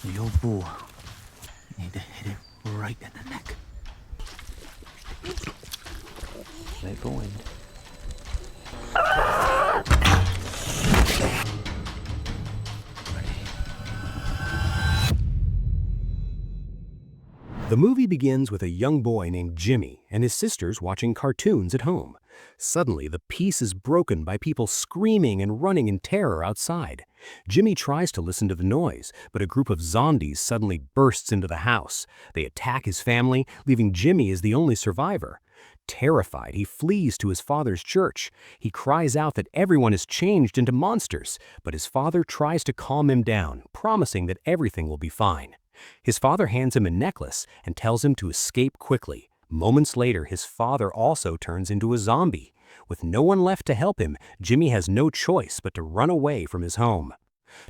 The old bull. Need to hit it right in the neck. Let go in. The movie begins with a young boy named Jimmy and his sisters watching cartoons at home. Suddenly, the peace is broken by people screaming and running in terror outside. Jimmy tries to listen to the noise, but a group of zombies suddenly bursts into the house. They attack his family, leaving Jimmy as the only survivor. Terrified, he flees to his father's church. He cries out that everyone has changed into monsters, but his father tries to calm him down, promising that everything will be fine. His father hands him a necklace and tells him to escape quickly. Moments later, his father also turns into a zombie. With no one left to help him, Jimmy has no choice but to run away from his home.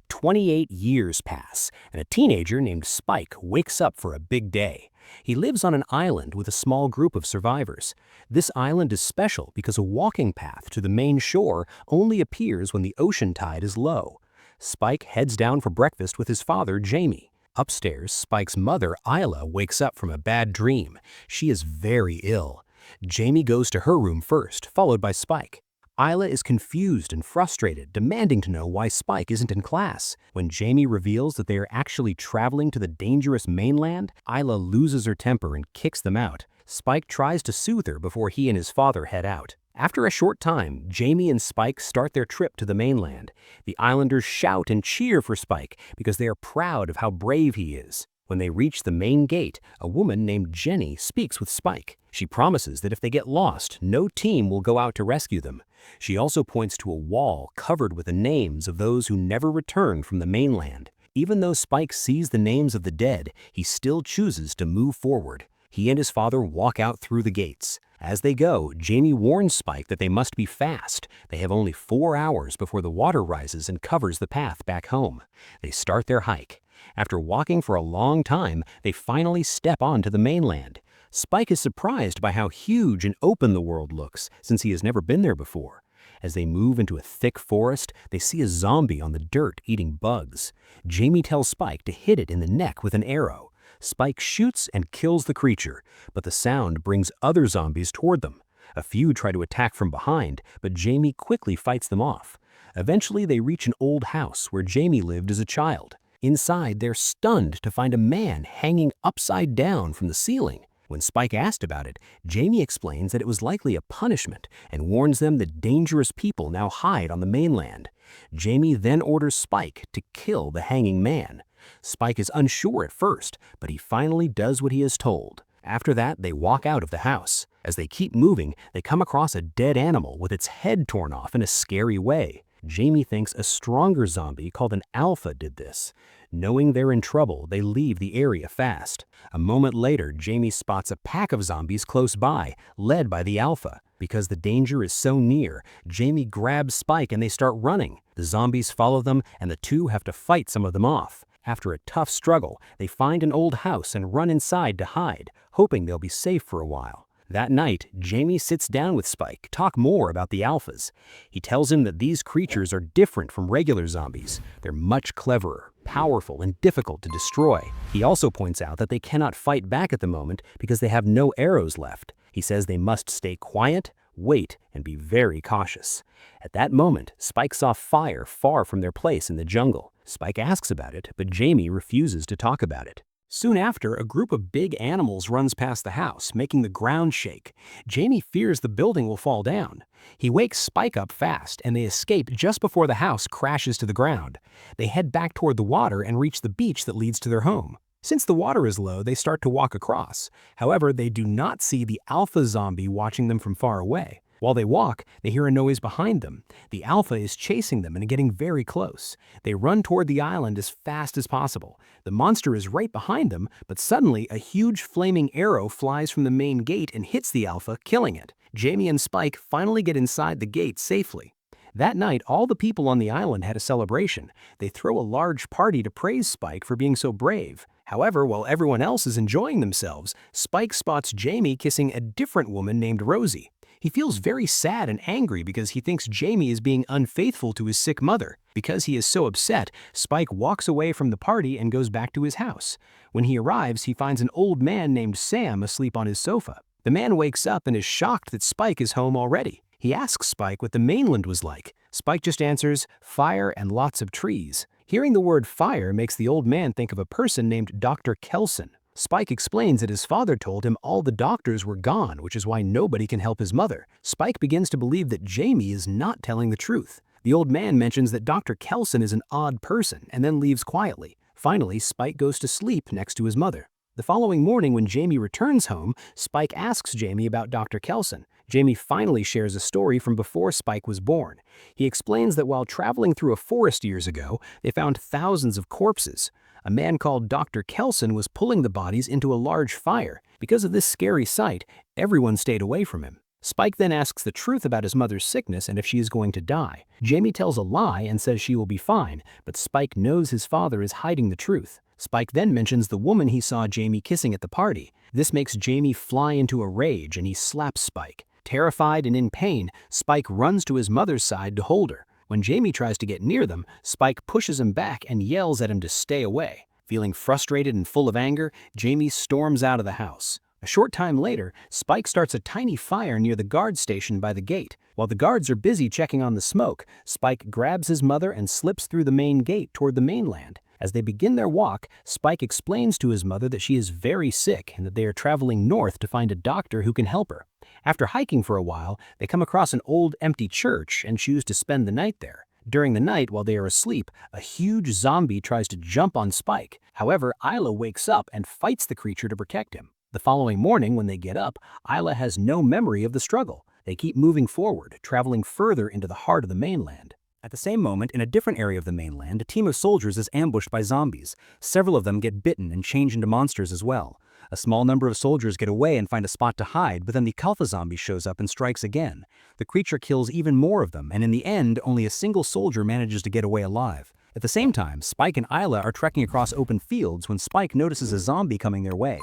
28 years pass, and a teenager named Spike wakes up for a big day. He lives on an island with a small group of survivors. This island is special because a walking path to the main shore only appears when the ocean tide is low. Spike heads down for breakfast with his father, Jamie. Upstairs, Spike's mother, Isla, wakes up from a bad dream. She is very ill. Jamie goes to her room first, followed by Spike. Isla is confused and frustrated, demanding to know why Spike isn't in class. When Jamie reveals that they are actually traveling to the dangerous mainland, Isla loses her temper and kicks them out. Spike tries to soothe her before he and his father head out. After a short time, Jamie and Spike start their trip to the mainland. The islanders shout and cheer for Spike because they are proud of how brave he is. When they reach the main gate, a woman named Jenny speaks with Spike. She promises that if they get lost, no team will go out to rescue them. She also points to a wall covered with the names of those who never returned from the mainland. Even though Spike sees the names of the dead, he still chooses to move forward. He and his father walk out through the gates. As they go, Jamie warns Spike that they must be fast. They have only 4 hours before the water rises and covers the path back home. They start their hike. After walking for a long time, they finally step onto the mainland. Spike is surprised by how huge and open the world looks, since he has never been there before. As they move into a thick forest, they see a zombie on the dirt eating bugs. Jamie tells Spike to hit it in the neck with an arrow. Spike shoots and kills the creature, but the sound brings other zombies toward them. A few try to attack from behind, but Jamie quickly fights them off. Eventually, they reach an old house where Jamie lived as a child. Inside, they're stunned to find a man hanging upside down from the ceiling. When Spike asked about it, Jamie explains that it was likely a punishment and warns them that dangerous people now hide on the mainland. Jamie then orders Spike to kill the hanging man. Spike is unsure at first, but he finally does what he is told. After that, they walk out of the house. As they keep moving, they come across a dead animal with its head torn off in a scary way. Jamie thinks a stronger zombie called an Alpha did this. Knowing they're in trouble, they leave the area fast. A moment later, Jamie spots a pack of zombies close by, led by the Alpha. Because the danger is so near, Jamie grabs Spike and they start running. The zombies follow them, and the two have to fight some of them off. After a tough struggle, they find an old house and run inside to hide, hoping they'll be safe for a while. That night, Jamie sits down with Spike to talk more about the Alphas. He tells him that these creatures are different from regular zombies. They're much cleverer, powerful, and difficult to destroy. He also points out that they cannot fight back at the moment because they have no arrows left. He says they must stay quiet, wait, and be very cautious. At that moment, Spike saw fire far from their place in the jungle. Spike asks about it, but Jamie refuses to talk about it. Soon after, a group of big animals runs past the house, making the ground shake. Jamie fears the building will fall down. He wakes Spike up fast, and they escape just before the house crashes to the ground. They head back toward the water and reach the beach that leads to their home. Since the water is low, they start to walk across. However, they do not see the Alpha zombie watching them from far away. While they walk, they hear a noise behind them. The Alpha is chasing them and getting very close. They run toward the island as fast as possible. The monster is right behind them, but suddenly a huge flaming arrow flies from the main gate and hits the Alpha, killing it. Jamie and Spike finally get inside the gate safely. That night, all the people on the island had a celebration. They throw a large party to praise Spike for being so brave. However, while everyone else is enjoying themselves, Spike spots Jamie kissing a different woman named Rosie. He feels very sad and angry because he thinks Jamie is being unfaithful to his sick mother. Because he is so upset, Spike walks away from the party and goes back to his house. When he arrives, he finds an old man named Sam asleep on his sofa. The man wakes up and is shocked that Spike is home already. He asks Spike what the mainland was like. Spike just answers, "Fire and lots of trees." Hearing the word fire makes the old man think of a person named Dr. Kelson. Spike explains that his father told him all the doctors were gone, which is why nobody can help his mother. Spike begins to believe that Jamie is not telling the truth. The old man mentions that Dr. Kelson is an odd person and then leaves quietly. Finally, Spike goes to sleep next to his mother. The following morning when Jamie returns home, Spike asks Jamie about Dr. Kelson. Jamie finally shares a story from before Spike was born. He explains that while traveling through a forest years ago, they found thousands of corpses. A man called Dr. Kelson was pulling the bodies into a large fire. Because of this scary sight, everyone stayed away from him. Spike then asks the truth about his mother's sickness and if she is going to die. Jamie tells a lie and says she will be fine, but Spike knows his father is hiding the truth. Spike then mentions the woman he saw Jamie kissing at the party. This makes Jamie fly into a rage and he slaps Spike. Terrified and in pain, Spike runs to his mother's side to hold her. When Jamie tries to get near them, Spike pushes him back and yells at him to stay away. Feeling frustrated and full of anger, Jamie storms out of the house. A short time later, Spike starts a tiny fire near the guard station by the gate. While the guards are busy checking on the smoke, Spike grabs his mother and slips through the main gate toward the mainland. As they begin their walk, Spike explains to his mother that she is very sick and that they are traveling north to find a doctor who can help her. After hiking for a while, they come across an old empty church and choose to spend the night there. During the night, while they are asleep, a huge zombie tries to jump on Spike. However, Isla wakes up and fights the creature to protect him. The following morning, when they get up, Isla has no memory of the struggle. They keep moving forward, traveling further into the heart of the mainland. At the same moment, in a different area of the mainland, a team of soldiers is ambushed by zombies. Several of them get bitten and change into monsters as well. A small number of soldiers get away and find a spot to hide, but then the Kalfa zombie shows up and strikes again. The creature kills even more of them, and in the end, only a single soldier manages to get away alive. At the same time, Spike and Isla are trekking across open fields when Spike notices a zombie coming their way.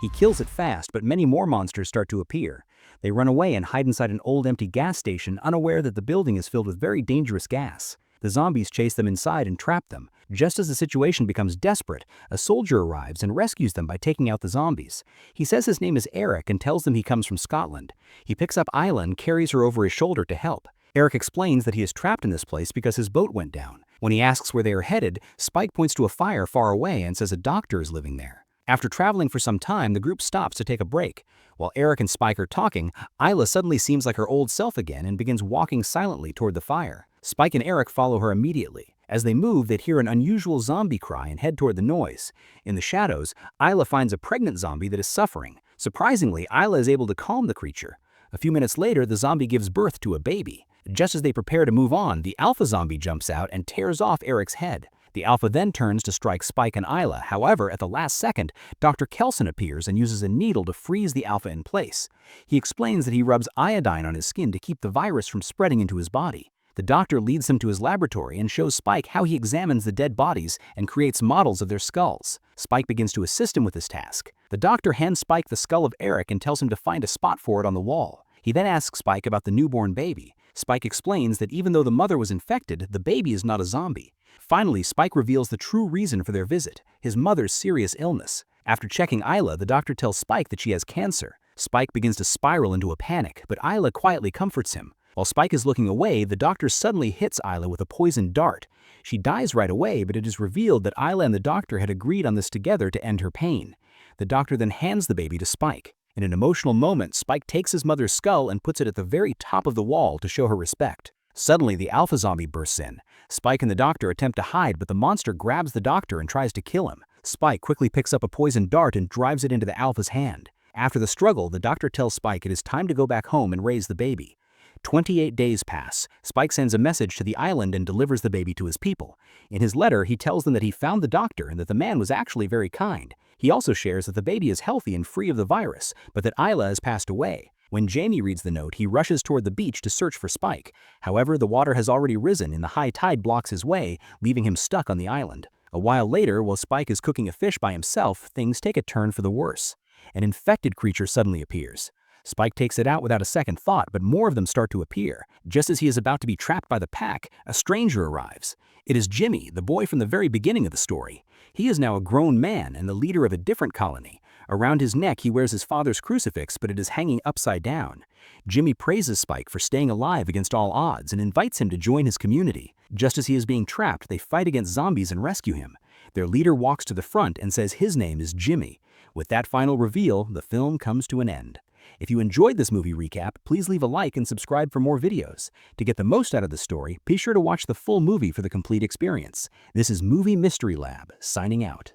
He kills it fast, but many more monsters start to appear. They run away and hide inside an old empty gas station, unaware that the building is filled with very dangerous gas. The zombies chase them inside and trap them. Just as the situation becomes desperate, a soldier arrives and rescues them by taking out the zombies. He says his name is Eric and tells them he comes from Scotland. He picks up Isla and carries her over his shoulder to help. Eric explains that he is trapped in this place because his boat went down. When he asks where they are headed, Spike points to a fire far away and says a doctor is living there. After traveling for some time, the group stops to take a break. While Eric and Spike are talking, Isla suddenly seems like her old self again and begins walking silently toward the fire. Spike and Eric follow her immediately. As they move, they hear an unusual zombie cry and head toward the noise. In the shadows, Isla finds a pregnant zombie that is suffering. Surprisingly, Isla is able to calm the creature. A few minutes later, the zombie gives birth to a baby. Just as they prepare to move on, the Alpha zombie jumps out and tears off Eric's head. The Alpha then turns to strike Spike and Isla. However, at the last second, Dr. Kelson appears and uses a needle to freeze the Alpha in place. He explains that he rubs iodine on his skin to keep the virus from spreading into his body. The doctor leads them to his laboratory and shows Spike how he examines the dead bodies and creates models of their skulls. Spike begins to assist him with this task. The doctor hands Spike the skull of Eric and tells him to find a spot for it on the wall. He then asks Spike about the newborn baby. Spike explains that even though the mother was infected, the baby is not a zombie. Finally, Spike reveals the true reason for their visit, his mother's serious illness. After checking Isla, the doctor tells Spike that she has cancer. Spike begins to spiral into a panic, but Isla quietly comforts him. While Spike is looking away, the doctor suddenly hits Isla with a poisoned dart. She dies right away, but it is revealed that Isla and the doctor had agreed on this together to end her pain. The doctor then hands the baby to Spike. In an emotional moment, Spike takes his mother's skull and puts it at the very top of the wall to show her respect. Suddenly, the Alpha zombie bursts in. Spike and the doctor attempt to hide, but the monster grabs the doctor and tries to kill him. Spike quickly picks up a poisoned dart and drives it into the Alpha's hand. After the struggle, the doctor tells Spike it is time to go back home and raise the baby. 28 days pass. Spike sends a message to the island and delivers the baby to his people. In his letter, he tells them that he found the doctor and that the man was actually very kind. He also shares that the baby is healthy and free of the virus, but that Isla has passed away. When Jamie reads the note, he rushes toward the beach to search for Spike. However, the water has already risen and the high tide blocks his way, leaving him stuck on the island. A while later, while Spike is cooking a fish by himself, things take a turn for the worse. An infected creature suddenly appears. Spike takes it out without a second thought, but more of them start to appear. Just as he is about to be trapped by the pack, a stranger arrives. It is Jimmy, the boy from the very beginning of the story. He is now a grown man and the leader of a different colony. Around his neck he wears his father's crucifix, but it is hanging upside down. Jimmy praises Spike for staying alive against all odds and invites him to join his community. Just as he is being trapped, they fight against zombies and rescue him. Their leader walks to the front and says his name is Jimmy. With that final reveal, the film comes to an end. If you enjoyed this movie recap, please leave a like and subscribe for more videos. To get the most out of the story, be sure to watch the full movie for the complete experience. This is Movie Mystery Lab, signing out.